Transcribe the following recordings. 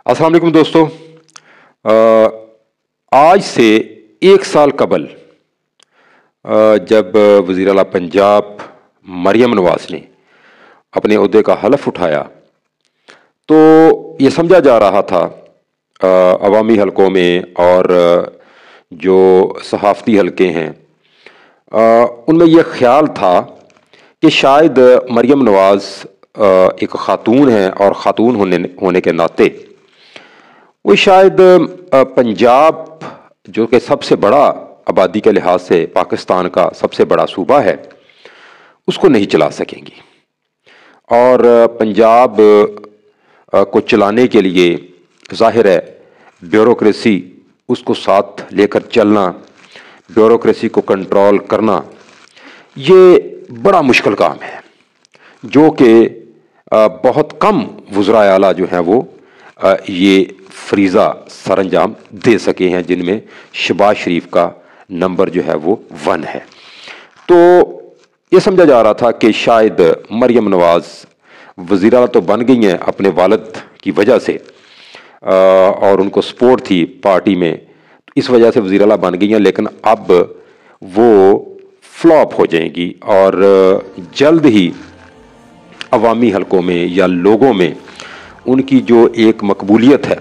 अस्सलाम वालेकुम दोस्तों। आज से एक साल कबल जब वज़ीर आला पंजाब मरियम नवाज़ ने अपने ओहदे का हलफ उठाया तो ये समझा जा रहा था अवामी हलकों में और जो सहाफ़ती हलके हैं उनमें यह ख्याल था कि शायद मरियम नवाज़ एक ख़ातून है और ख़ातून होने के नाते वो शायद पंजाब जो कि सबसे बड़ा आबादी के लिहाज से पाकिस्तान का सबसे बड़ा सूबा है उसको नहीं चला सकेंगी। और पंजाब को चलाने के लिए ज़ाहिर है ब्यूरोक्रेसी उसको साथ लेकर चलना, ब्यूरोक्रेसी को कंट्रोल करना ये बड़ा मुश्किल काम है जो कि बहुत कम वज़राए आला जो हैं वो ये फरीज़ा सरअंजाम दे सके हैं, जिनमें शहबाज शरीफ का नंबर जो है वो 1 है। तो ये समझा जा रहा था कि शायद मरियम नवाज़ वज़ीर आला तो बन गई हैं अपने वालिद की वजह से और उनको सपोर्ट थी पार्टी में, तो इस वजह से वज़ीर आला बन गई हैं, लेकिन अब वो फ्लॉप हो जाएंगी और जल्द ही अवामी हलकों में या लोगों में उनकी जो एक मकबूलियत है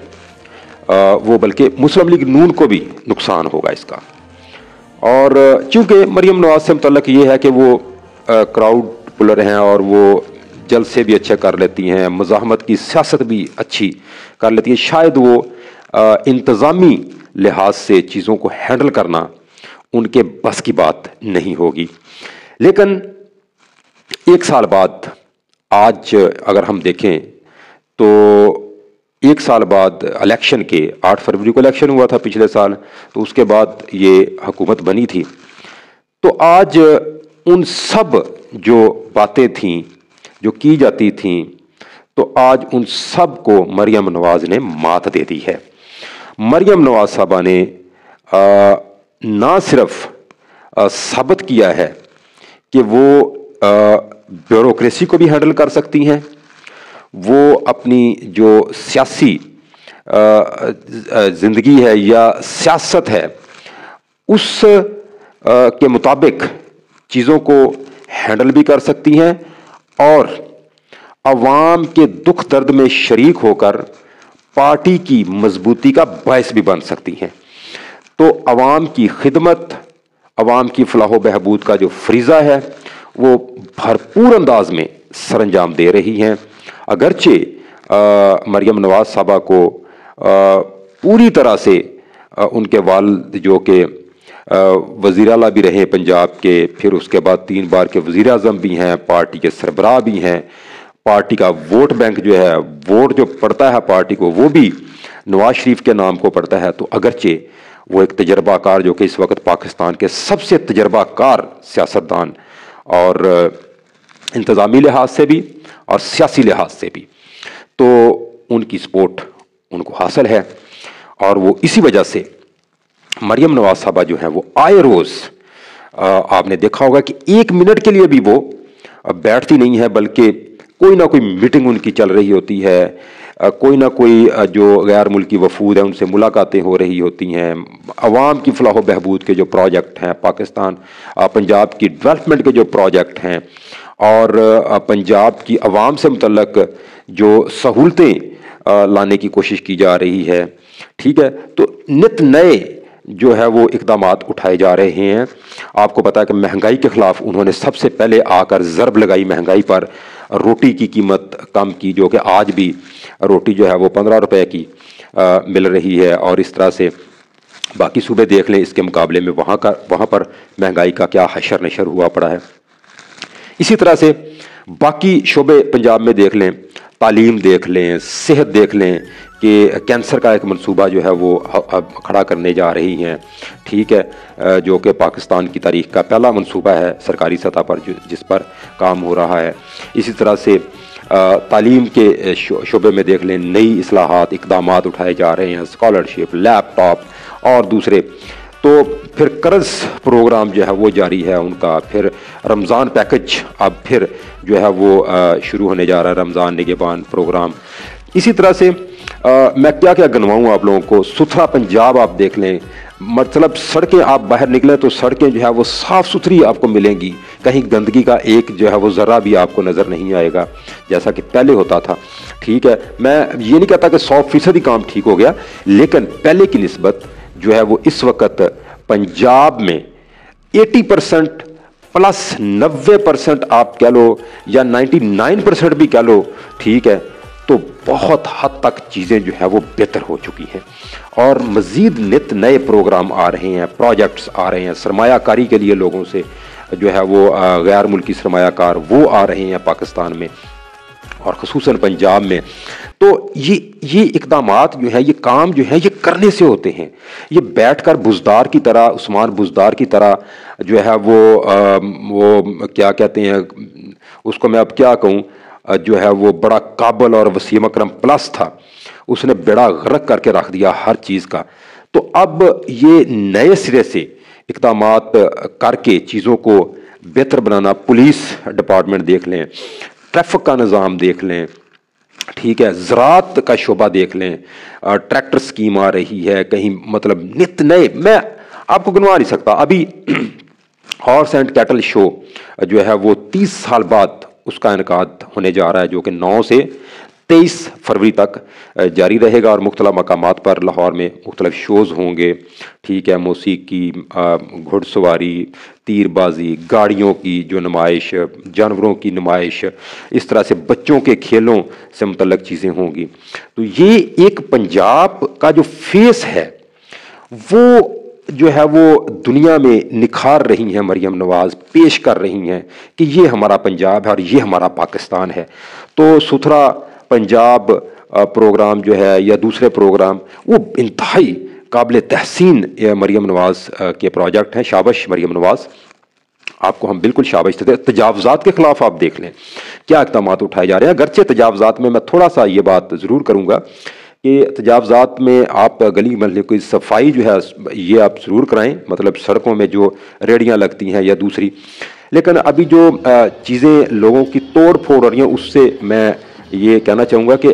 वो बल्कि मुस्लिम लीग नून को भी नुकसान होगा इसका। और चूँकि मरियम नवाज़ से मुतल्लक ये है कि वो क्राउड पुलर हैं और वो जलसे भी अच्छे कर लेती हैं, मज़ाहमत की सियासत भी अच्छी कर लेती हैं, शायद वो इंतज़ामी लिहाज से चीज़ों को हैंडल करना उनके बस की बात नहीं होगी। लेकिन एक साल बाद आज अगर हम देखें तो एक साल बाद इलेक्शन के 8 फरवरी को इलेक्शन हुआ था पिछले साल, तो उसके बाद ये हुकूमत बनी थी। तो आज उन सब जो बातें थीं जो की जाती थीं तो आज उन सब को मरियम नवाज़ ने मात दे दी है। मरियम नवाज़ साहबा ने ना सिर्फ साबित किया है कि वो ब्यूरोक्रेसी को भी हैंडल कर सकती हैं, वो अपनी जो सियासी ज़िंदगी है या सियासत है उस के मुताबिक चीज़ों को हैंडल भी कर सकती हैं और अवाम के दुख दर्द में शरीक होकर पार्टी की मजबूती का बायस भी बन सकती हैं। तो अवाम की खिदमत, अवाम की फलाह बहबूद का जो फरीज़ा है वो भरपूर अंदाज में सरअंजाम दे रही हैं। अगरचे मरियम नवाज़ साहबा को पूरी तरह से उनके वालिद जो कि वज़ीर आला भी रहे पंजाब के, फिर उसके बाद 3 बार के वज़ीर आज़म भी हैं, पार्टी के सरबराह भी हैं, पार्टी का वोट बैंक जो है वोट जो पड़ता है पार्टी को वो भी नवाज शरीफ के नाम को पड़ता है। तो अगरचे वो एक तजर्बाकार जो कि इस वक्त पाकिस्तान के सबसे तजर्बाकार सियासतदान और इंतज़ामी लिहाज से भी और सियासी लिहाज से भी, तो उनकी सपोर्ट उनको हासिल है। और वो इसी वजह से मरियम नवाज़ साहबा जो है वो आए रोज़ आपने देखा होगा कि 1 मिनट के लिए भी वो बैठती नहीं है, बल्कि कोई ना कोई मीटिंग उनकी चल रही होती है, कोई ना कोई जो गैर मुल्की वफूद है उनसे मुलाकातें हो रही होती हैं, अवाम की फलाह बहबूद के जो प्रोजेक्ट हैं, पाकिस्तान पंजाब की डेवलपमेंट के जो प्रोजेक्ट हैं और पंजाब की अवाम से मुतल्लक जो सहूलतें लाने की कोशिश की जा रही है, ठीक है। तो नित नए जो है वो इक़दामात उठाए जा रहे हैं। आपको पता है कि महंगाई के ख़िलाफ़ उन्होंने सबसे पहले आकर ज़रब लगाई महंगाई पर, रोटी की कीमत कम की, जो कि आज भी रोटी जो है वो 15 रुपए की मिल रही है। और इस तरह से बाकी सूबे देख लें, इसके मुकाबले में वहाँ पर महंगाई का क्या हशर नशर हुआ पड़ा है। इसी तरह से बाकी शोबे पंजाब में देख लें, तालीम देख लें, सेहत देख लें कि कैंसर का एक मंसूबा जो है वो खड़ा करने जा रही हैं, ठीक है, जो कि पाकिस्तान की तारीख का पहला मंसूबा है सरकारी सतह पर जिस पर काम हो रहा है। इसी तरह से तालीम के शोबे में देख लें, नई इस्लाहात इक़दामात उठाए जा रहे हैं, स्कॉलरशिप, लैपटॉप और दूसरे। तो फिर कर्ज प्रोग्राम जो है वो जारी है उनका, फिर रमज़ान पैकेज अब फिर जो है वो शुरू होने जा रहा है, रमज़ान निगहबान प्रोग्राम। इसी तरह से मैं क्या क्या गिनवाऊँ आप लोगों को। सुथरा पंजाब आप देख लें, मतलब सड़कें आप बाहर निकले तो सड़कें जो है वो साफ़ सुथरी आपको मिलेंगी, कहीं गंदगी का एक जो है वो ज़रा भी आपको नज़र नहीं आएगा जैसा कि पहले होता था। ठीक है, मैं ये नहीं कहता कि 100% ही काम ठीक हो गया, लेकिन पहले की निस्बत जो है वो इस वक्त पंजाब में 80% प्लस 90% आप कह लो या 99% भी कह लो, ठीक है, तो बहुत हद तक चीज़ें जो है वो बेहतर हो चुकी हैं। और मज़ीद नित नए प्रोग्राम आ रहे हैं, प्रोजेक्ट्स आ रहे हैं, सरमायाकारी के लिए लोगों से जो है वो गैर मुल्की सरमायाकार वो आ रहे हैं पाकिस्तान में और ख़ुसूसन पंजाब में। तो ये इक़दामात जो है, ये काम जो है ये करने से होते हैं। ये बैठकर बुज़दार की तरह, उस्मान बुज़दार की तरह जो है वो क्या कहते हैं उसको, मैं अब क्या कहूँ, जो है वो बड़ा काबल और वसीम अकरम प्लस था, उसने बेड़ा गर्क करके रख दिया हर चीज़ का। तो अब ये नए सिरे से इक़दामात करके चीज़ों को बेहतर बनाना, पुलिस डिपार्टमेंट देख लें, ट्रैफिक का निज़ाम देख लें, ठीक है, ज़राअत का शोबा देख लें, ट्रैक्टर स्कीम आ रही है, कहीं मतलब नित नए, मैं आपको गिनवा नहीं सकता। अभी हॉर्स एंड कैटल शो जो है वो 30 साल बाद उसका इनकाद होने जा रहा है, जो कि 9 से 23 फरवरी तक जारी रहेगा और मुख्तलिफ मकामात पर लाहौर में मुख्तलिफ शोज़ होंगे। ठीक है, मौसीकी, घुड़सवारी, तीरबाजी, गाड़ियों की जो नुमाइश, जानवरों की नुमाइश, इस तरह से बच्चों के खेलों से मुतल्लक चीज़ें होंगी। तो ये एक पंजाब का जो फेस है वो जो है वो दुनिया में निखार रही हैं मरियम नवाज़, पेश कर रही हैं कि ये हमारा पंजाब है और ये हमारा पाकिस्तान है। तो सुथरा पंजाब प्रोग्राम जो है या दूसरे प्रोग्राम वो इंतहाई काबिल तहसीन मरियम नवाज़ के प्रोजेक्ट हैं। शाबाश मरियम नवाज़, आपको हम बिल्कुल शाबाश देते हैं। तजावज़ात के ख़िलाफ़ आप देख लें क्या इक़दामात उठाए जा रहे हैं। अगरचे तजावज़ात में मैं थोड़ा सा ये बात ज़रूर करूँगा कि तजावज़ात में आप गली महल्ले की सफाई जो है ये आप ज़रूर कराएं, मतलब सड़कों में जो रेहड़ियाँ लगती हैं या दूसरी। लेकिन अभी जो चीज़ें लोगों की तोड़ फोड़ हो रही हैं उससे मैं ये कहना चाहूँगा कि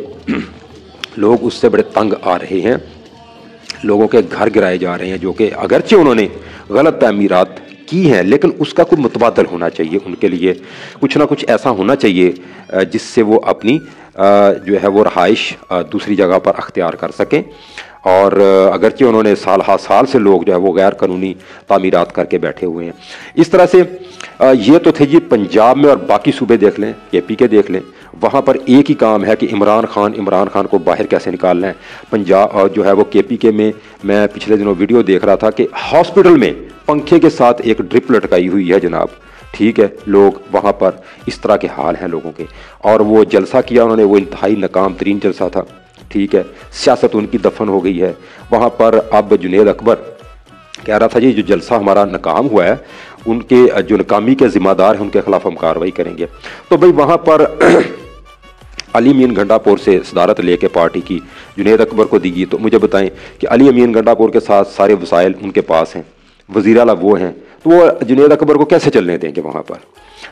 लोग उससे बड़े तंग आ रहे हैं। लोगों के घर गिराए जा रहे हैं, जो कि अगरचे उन्होंने गलत तामीरात की हैं, लेकिन उसका कोई मुतबादल होना चाहिए। उनके लिए कुछ ना कुछ ऐसा होना चाहिए जिससे वो अपनी जो है वो रहाइश दूसरी जगह पर अख्तियार कर सकें। और अगरचे उन्होंने साल हा साल से लोग जो है वो गैर कानूनी तामीरात करके बैठे हुए हैं। इस तरह से ये तो थे जी पंजाब में, और बाकी सूबे देख लें, KP के देख लें, वहाँ पर एक ही काम है कि इमरान खान को बाहर कैसे निकालना है। पंजाब जो है वो KP में मैं पिछले दिनों वीडियो देख रहा था कि हॉस्पिटल में पंखे के साथ एक ड्रिप लटकाई हुई है जनाब। ठीक है, लोग वहाँ पर इस तरह के हाल हैं लोगों के। और वो जलसा किया उन्होंने, वो इंतहाई नाकाम तरीन जलसा था। ठीक है, सियासत उनकी दफन हो गई है वहाँ पर। अब जुनेद अकबर कह रहा था जी जो जलसा हमारा नाकाम हुआ है उनके जो नाकामी के ज़िम्मेदार हैं उनके खिलाफ हम कार्रवाई करेंगे। तो भाई वहाँ पर अली अमीन गंडापुर से सदारत लेके पार्टी की जुनेद अकबर को दी गई। तो मुझे बताएं कि अली अमीन गंडापुर के साथ सारे वसाइल उनके पास हैं, वज़ीर आला वो हैं, तो वो जुनेद अकबर को कैसे चलने देंगे वहाँ पर।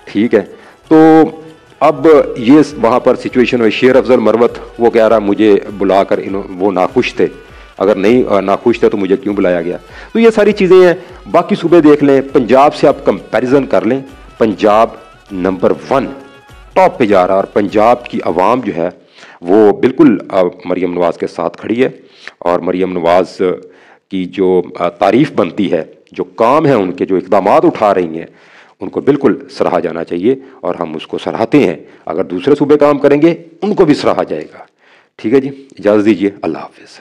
ठीक है, तो अब ये वहाँ पर सिचुएशन हुई। शेर अफजल मरवत वो कह रहा मुझे बुलाकर वो नाखुश थे, अगर नहीं नाखुश थे तो मुझे क्यों बुलाया गया। तो ये सारी चीज़ें हैं। बाकी सूबे देख लें, पंजाब से आप कंपैरिजन कर लें, पंजाब नंबर 1 टॉप पे जा रहा है। और पंजाब की आवाम जो है वो बिल्कुल मरियम नवाज़ के साथ खड़ी है। और मरियम नवाज़ की जो तारीफ़ बनती है, जो काम है उनके, जो इक़दामात उठा रही हैं, उनको बिल्कुल सराहा जाना चाहिए और हम उसको सराहते हैं। अगर दूसरे सूबे काम करेंगे उनको भी सराहा जाएगा। ठीक है जी, इजाज़त दीजिए, अल्लाह हाफ़िज़।